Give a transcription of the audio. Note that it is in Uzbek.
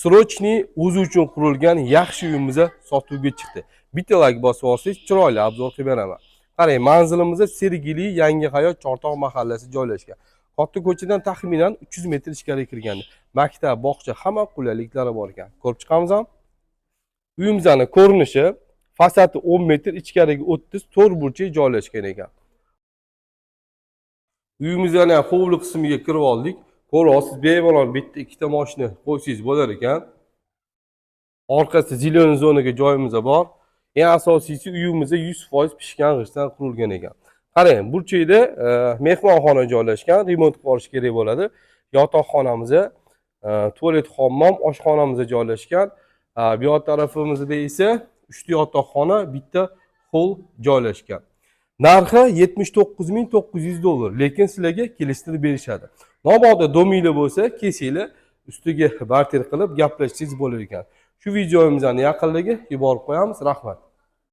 Srochniy o'zi uchun qurilgan yaxshi uyimiz sotuvga chiqdi. Bitta like bosib olsangiz chiroyli obzor qilib beraman. Qarang, manzilimizda Sergeli Yangi hayot Chortoq mahallasi joylashgan. Katta ko'chadan taxminan 300 metr ichkariga kirganda maktab, bog'cha hamma qulayliklari bor ekan. Ko'rib chiqamizmi? Uyimizning ko'rinishi fasadi 10 metr, ichkariga 30, to'rt burchak joylashgan ekan. Uyimizning hovli qismiga kirib oldik. Ko'rasiz, bemalol bitta ikkita mashina qo'ysangiz bo'lar ekan. Orqasida zilon zonaga joyimiz bor. Eng asosiysi uyimizda 100% pishgan g'ishtdan qurilgan ekan. Qarang, burchakda mehmonxona joylashgan, remont qilish kerak bo'ladi. Yotoqxonamiz, tualet, hammom, oshxonamiz joylashgan. Bu yoq tarafimizda esa 3 ta yotoqxona, bitta hol joylashgan. Narxi $79.900, lekin sizlarga kelishtirib berishadi. Mabodo dominglar bo'lsa, kelsanglar, ustiga barter qilib gaplashsangiz bo'lar ekan. Shu videomizni yaqinlarga yuborib qo'yamiz. Rahmat.